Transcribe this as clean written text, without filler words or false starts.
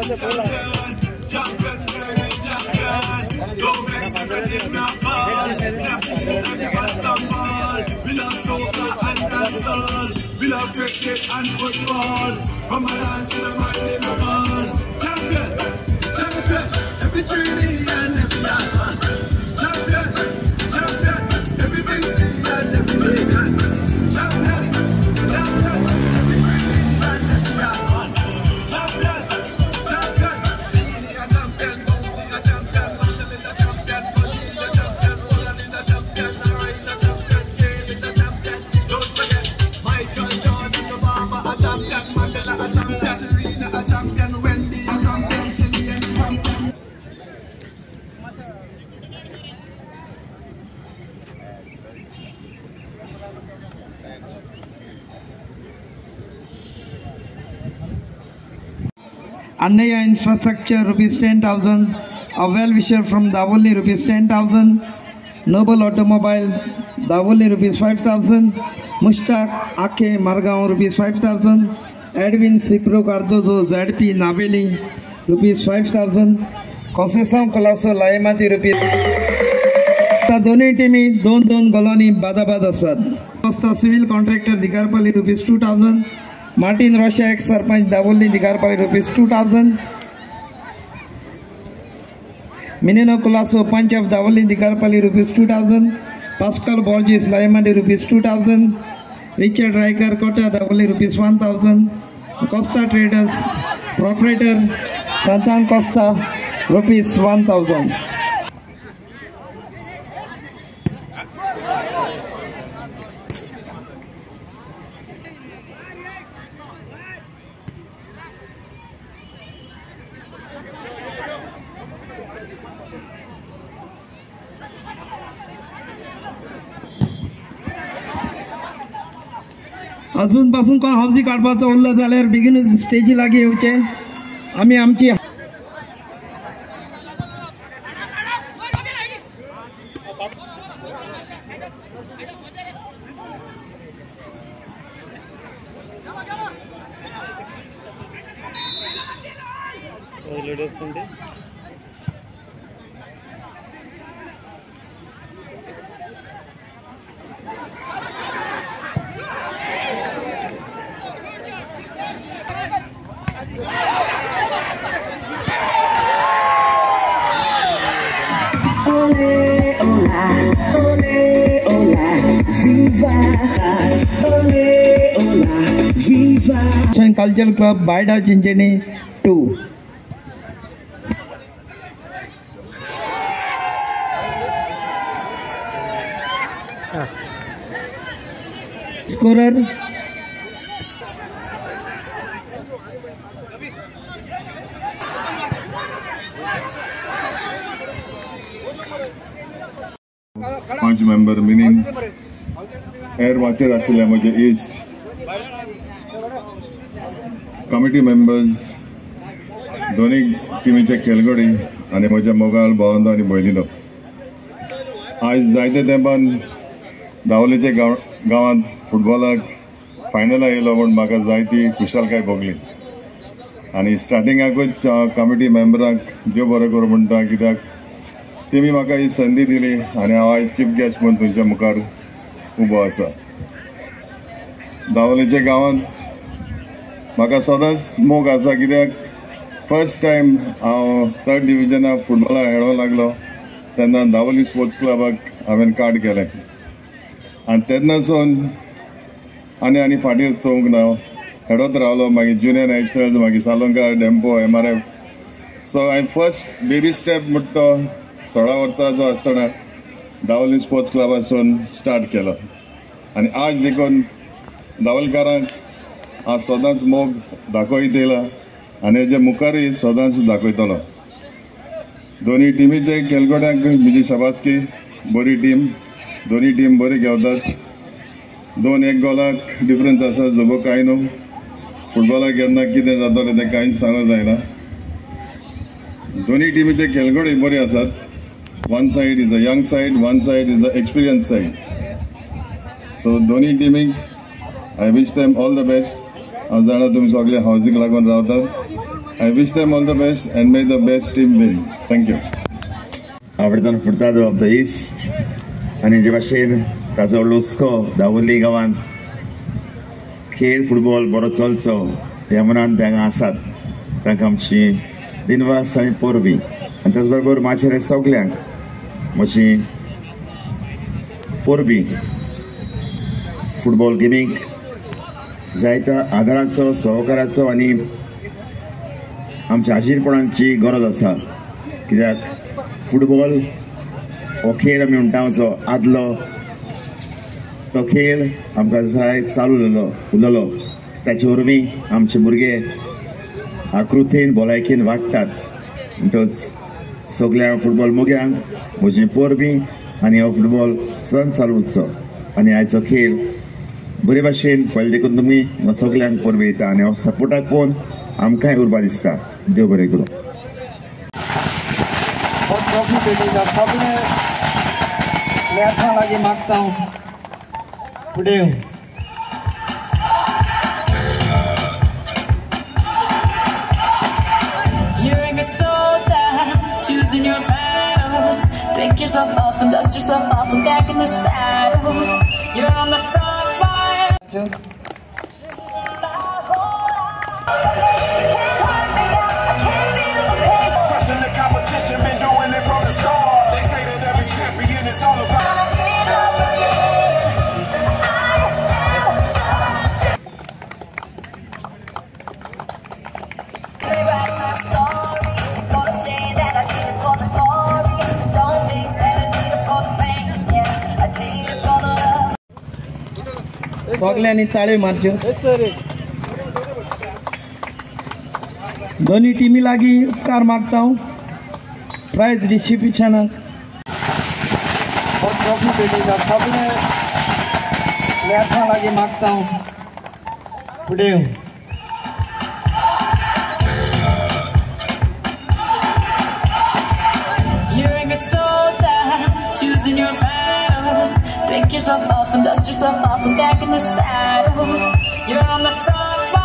We love soccer and dancehall. We love cricket and football. Come and dance in the mind in the ball. Champion, champion, every training and every yard. Champion, champion, every busy and every nation. Champion, champion, every training and every yard. Champion, champion, Beanie a champion, Bounty a champion, Marshall is a champion, Budgie is a champion, Roland is a champion, Lara is a champion, Kane is a champion. Don't forget Michael Jordan, the Barber a champion, Mandela a champion, Serena a champion, Wendy a champion, Shelly a champion. Annaya Infrastructure rupees 10,000, a well-wisher from Davoli rupees 10,000, Noble Automobile Davoli rupees 5,000, Mushtaq Ake Margaon rupees 5,000, Edwin Cipro Cardozo ZP Naveli rupees 5,000, Concession Colosso Laimati rupees. The donate Don Golani Badabad Asad. Costa Civil Contractor Digarpali rupees 2,000. Martin Rosha ex Sarpanch Davoli Digarpali rupees 2,000. Mineno Colasso Punch of Davoli Digarpali rupees 2,000. Pascal Borges Laimadi rupees 2,000. Richard Riker Kota Davoli rupees 1,000. Costa Traders Proprietor Santan Costa rupees 1,000. अजूनपासून कोण हावजी काढपाचो उरला जाल्यार बेगीन स्टेजी लागीं येवचे. आमी आमची Cultural Club Baida Chincheni 2. Scorer Punch member meaning air watcher asile mujhe east committee members दोन्ही टीमीचे खेळगडी आणि म्हज्या मोगाळ भावंदो आनी भयणीनो आज जायते तेंपान दावोलीचे गांवांत फुटबॉलाक फायनला येयलो म्हूण म्हाका जायती खुशालकाय भोगली आनी स्टार्टिंगाकूच कमिटी मेंबराक देव बरें करूं म्हणटा कित्याक तेमी म्हाका ही संदी दिली आनी हांव आयज चीफ गेस्ट म्हूण तुमच्या मुखार उबो आसा. दावोलीच्या गांवांत म्हाका सदांच मोग आसा कित्याक फर्स्ट टायम हांव 3rd डिविजनाक फुटबॉलाक खेळोंक लागलो तेन्ना दावोली स्पोर्ट्स क्लबाक हांवें कार्ड केलें आनी तेन्नासून आनी फाटीं चोवंक ना खेळत रावलो. मागीर ज्युनियर नॅशनल्स मागीर सालोंकार डेम्पो MRF सो हांवें फर्स्ट बेबी स्टेप म्हणटा तो 16 वर्सांचो आसतना दावोली स्पोर्ट्स क्लबासून स्टार्ट केलो आनी आज देखून दावोलकारांक हांव सदांच मोग दाखयत येयला आनी हेजे मुखारय सदांच दाखयतलो. दोनी टिमीचे खेळगड्यांक म्हजी शाबासकी. बरी टीम, दोनी टीम बरी घेवतात. 2-1 गोलाक डिफरन्स आसा जोबो कांय न्हू. फुटबॉलाक केन्ना कितें जातलें तें कांयच सांगूंक जायना. दोनी टिमीचे खेळगडे बरे आसात. One side is a young side, one side is a experience side. So दोनी टिमीक I wish them all the best. हांव जाणा तुमी सगळे हावजीक लागून रावतात I wish them all the best and may the best team win. Thank you. Averton Furtado of the East आणि जे भाशेन ताजो लोस्को दावोली गांवांत खेळ फुटबॉल बरो चलचो ह्या मनान तांकां आसात तांकां आमची दिनवास आनी पोरबी आनी त्याच बरोबर माचेरे सगल्यांक म्हजी पोरबी फुटबॉल गेमीक जायत्या आदाराचो सहकाराचो आनी आमच्या आजीरपणाची गरज आसा कित्याक फुटबॉल हो खेळ आमी म्हणटाचो आदलो तो खेळ आमकां जाय चालू उरलो ताचे वरवीं आमचे भुरगे आकृतीन भलायकेन वाडटात म्हणटच सगळ्या फुटबॉल मोग्यांक म्हजी पोरबी आनी हो फुटबॉल सदांच चालू उरचो आनी आयचो खेळ बरे भाशेन पयले देखून तुमी सगळ्यांक पोरबी दिता आनी हो सपोर्टाक पळोवन आमकांय उर्बा दिसता देव बरें करूं ट्रॉफी भेटीचा सगळे लेखा लागी मागता पुढे choosing your battle. Pick yourself up and dust yourself off and back in the saddle. You're on the front line. Crushing the competition, been doing it from the start. They say that every champion is all about. सगळ्यांनी ताळे मारच्यो दोन्ही टीमी लागी उपकार मागता prize डिस्ट्रीब्यूशनाक trophy भेटीचा सगळे लेखा लागी मागता पुढे You're a good soldier, choosing your battle. Pick yourself up and dust yourself off and back in the saddle. You're on the front line.